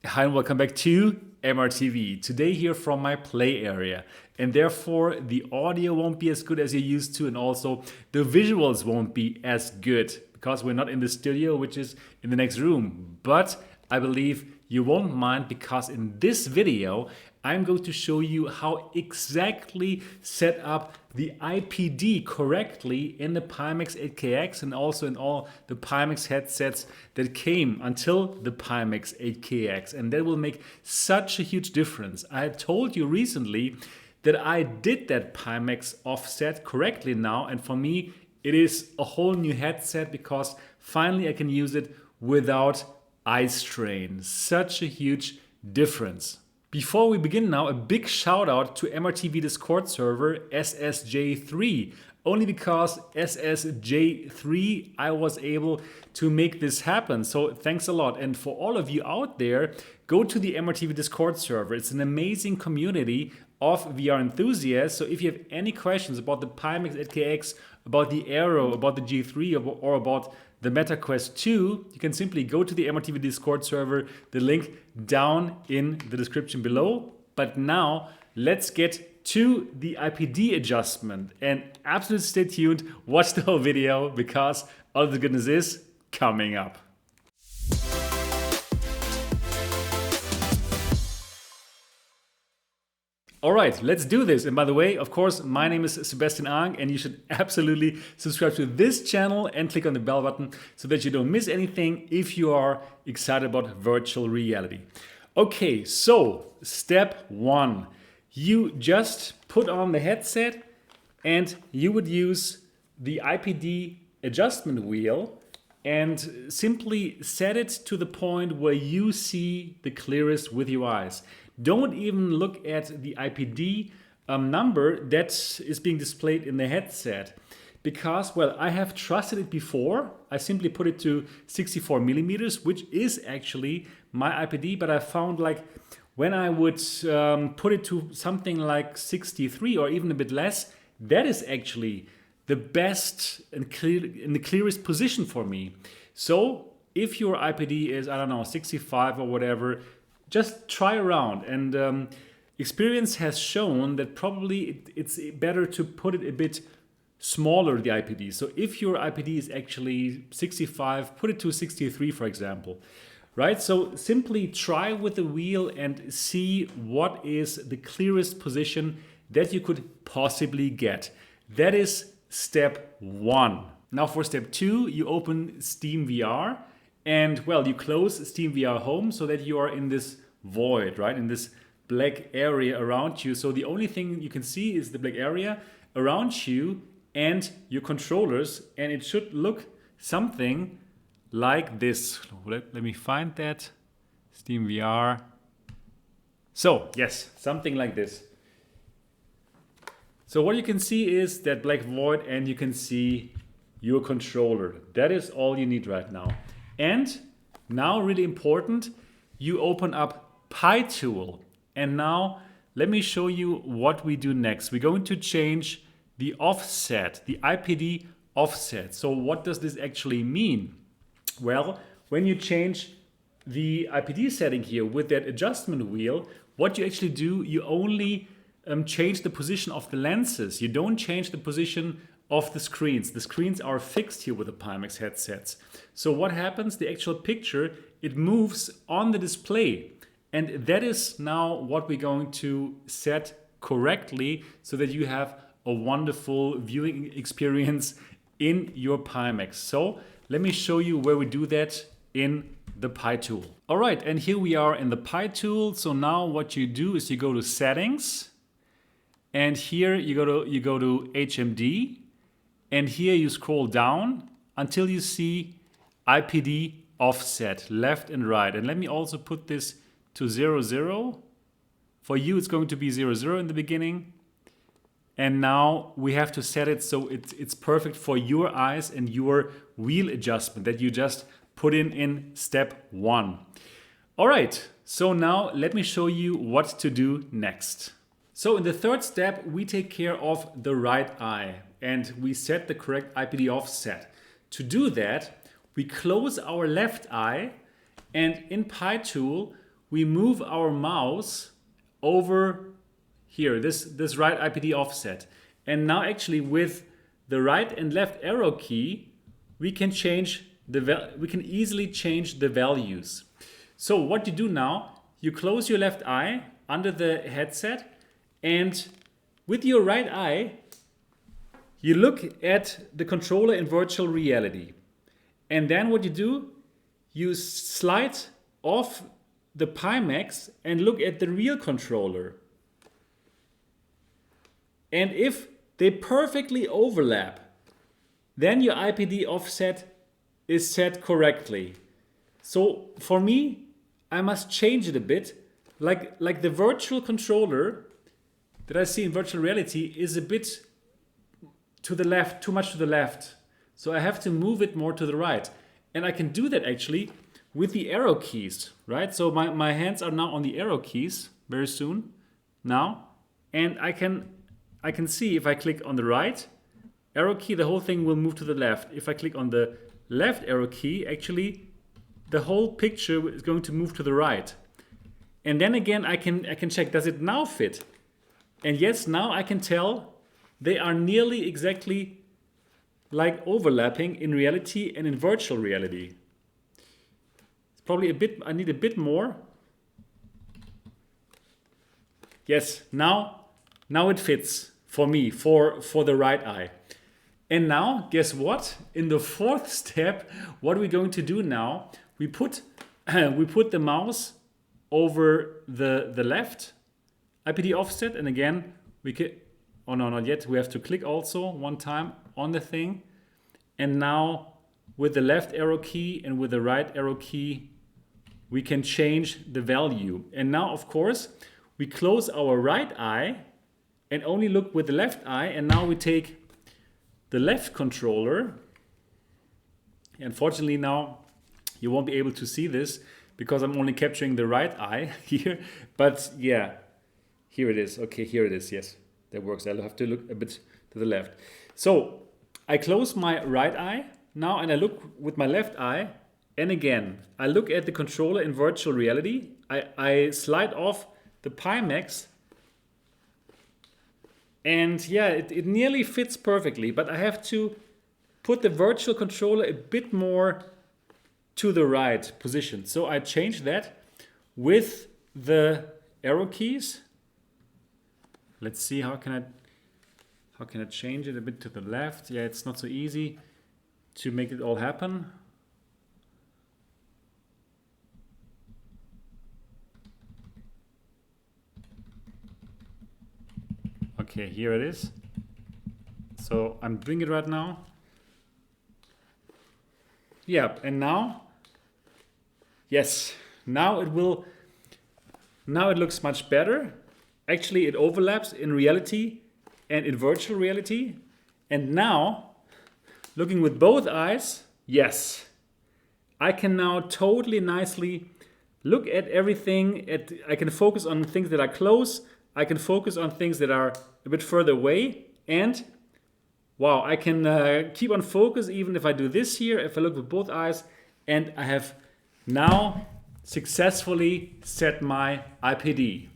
Hi and welcome back to MRTV. Today here from my play area, and therefore the audio won't be as good as you're used to, and also the visuals won't be as good because we're not in the studio, which is in the next room. But I believe you won't mind, because in this video I'm going to show you how exactly set up the IPD correctly in the Pimax 8KX and also in all the Pimax headsets that came until the Pimax 8KX. And that will make such a huge difference. I had told you recently that I did that Pimax offset correctly now, and for me it is a whole new headset because finally I can use it without Eyestrain. Such a huge difference. Before we begin now, a big shout out to MRTV Discord server SSJ3. Only because SSJ3 I was able to make this happen. So thanks a lot. And for all of you out there, go to the MRTV Discord server. It's an amazing community of VR enthusiasts. So if you have any questions about the Pimax 8KX, about the Aero, about the G3, or about the MetaQuest 2, you can simply go to the MRTV Discord server, the link down in the description below. But now let's get to the IPD adjustment, and absolutely stay tuned, watch the whole video because all the goodness is coming up. All right, let's do this. And by the way, of course, my name is Sebastian, and you should absolutely subscribe to this channel and click on the bell button so that you don't miss anything if you are excited about virtual reality. Okay, so step one, you just put on the headset and you would use the IPD adjustment wheel and simply set it to the point where you see the clearest with your eyes. Don't even look at the IPD number that is being displayed in the headset, because, well, I have trusted it before. I simply put it to 64 millimeters, which is actually my IPD, but I found like when I would put it to something like 63 or even a bit less, that is actually the best and in the clearest position for me. So if your IPD is, I don't know, 65 or whatever, just try around. And experience has shown that probably it's better to put it a bit smaller, the IPD. So if your IPD is actually 65, put it to 63, for example. Right? So simply try with the wheel and see what is the clearest position that you could possibly get. That is step one. Now for step two, you open Steam VR and, well, you close Steam VR Home so that you are in this void, right? In this black area around you. So the only thing you can see is the black area around you and your controllers, and it should look something like this. Let me find that. Steam VR. So yes, something like this. So what you can see is that black void, and you can see your controller. That is all you need right now. And now, really important, you open up Pitool. And now let me show you what we do next. We're going to change the offset, the IPD offset. So what does this actually mean? Well, when you change the IPD setting here with that adjustment wheel, what you actually do, you only change the position of the lenses. You don't change the position of the screens. The screens are fixed here with the Pimax headsets. So what happens? The actual picture, it moves on the display. And that is now what we're going to set correctly so that you have a wonderful viewing experience in your Pimax. So let me show you where we do that in the Pitool. All right, and here we are in the Pitool. So now what you do is you go to settings, and here you go to HMD, and here you scroll down until you see IPD offset, left and right. And let me also put this to 00. For you, it's going to be 00 in the beginning. And now we have to set it so it's perfect for your eyes and your wheel adjustment that you just put in step one. All right, so now let me show you what to do next. So in the third step, we take care of the right eye and we set the correct IPD offset. To do that, we close our left eye, and in Pitool, we move our mouse over here, this right IPD offset. And now actually with the right and left arrow key, we can easily change the values. So what you do now, you close your left eye under the headset, and with your right eye, you look at the controller in virtual reality. And then what you do, you slide off the Pimax and look at the real controller. And if they perfectly overlap, then your IPD offset is set correctly. So for me, I must change it a bit. Like the virtual controller that I see in virtual reality is a bit to the left, too much to the left. So I have to move it more to the right. And I can do that actually with the arrow keys, right? So my hands are now on the arrow keys very soon now. And I can see if I click on the right arrow key, the whole thing will move to the left. If I click on the left arrow key, actually the whole picture is going to move to the right. And then again, I can check, does it now fit? And yes, now I can tell they are nearly exactly like overlapping in reality and in virtual reality. It's probably a bit, I need a bit more. Yes, now it fits for me, for the right eye. And now, guess what? In the fourth step, what are we going to do now? We put the mouse over the left IPD offset, and again, we can, oh no, not yet. We have to click also one time on the thing. And now with the left arrow key and with the right arrow key, we can change the value. And now, of course, we close our right eye and only look with the left eye. And now we take the left controller. Unfortunately, now you won't be able to see this because I'm only capturing the right eye here. But yeah, here it is. Okay, here it is. Yes, that works. I'll have to look a bit to the left. So I close my right eye now and I look with my left eye. And again, I look at the controller in virtual reality. I slide off the Pimax. And yeah, it nearly fits perfectly, but I have to put the virtual controller a bit more to the right position. So I change that with the arrow keys. Let's see, how can I change it a bit to the left? Yeah, it's not so easy to make it all happen. Okay, here it is. So I'm doing it right now. Yeah, and now, yes, now it looks much better. Actually, it overlaps in reality and in virtual reality. And now, looking with both eyes, yes, I can now totally nicely look at everything. I can focus on things that are close. I can focus on things that are a bit further away. And wow, I can keep on focus even if I do this here, if I look with both eyes. And I have now successfully set my IPD.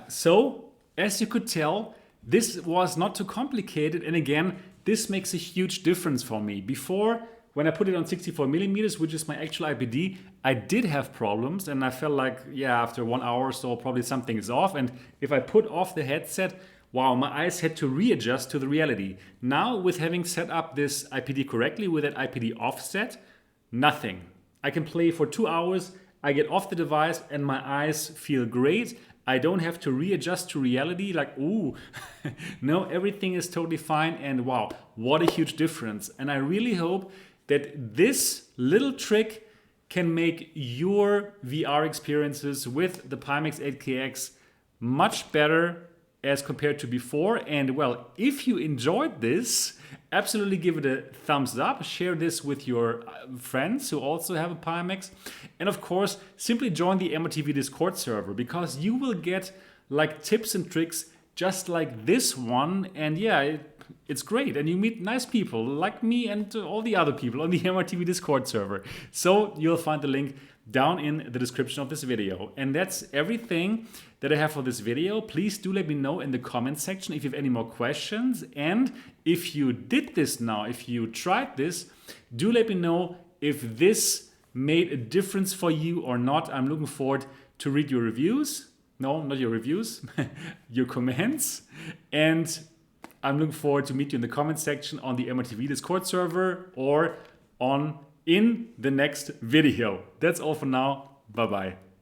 So, as you could tell, this was not too complicated. And again, this makes a huge difference for me. Before, when I put it on 64 millimeters, which is my actual IPD, I did have problems. And I felt like, yeah, after 1 hour or so, probably something is off. And if I put off the headset, wow, my eyes had to readjust to the reality. Now, with having set up this IPD correctly, with that IPD offset, nothing. I can play for 2 hours, I get off the device, and my eyes feel great. I don't have to readjust to reality like, ooh, no, everything is totally fine. And wow, what a huge difference. And I really hope that this little trick can make your VR experiences with the Pimax 8KX much better as compared to before. And well, if you enjoyed this, absolutely give it a thumbs up. Share this with your friends who also have a Pimax. And of course, simply join the MRTV Discord server, because you will get like tips and tricks just like this one. And yeah, it's great. And you meet nice people like me and all the other people on the MRTV Discord server. So you'll find the link down in the description of this video. And that's everything that I have for this video. Please do let me know in the comment section if you have any more questions. And if you did this now, if you tried this, do let me know if this made a difference for you or not. I'm looking forward to read your reviews. No, not your reviews, your comments. And I'm looking forward to meet you in the comment section on the MRTV Discord server or in the next video. That's all for now. Bye-bye.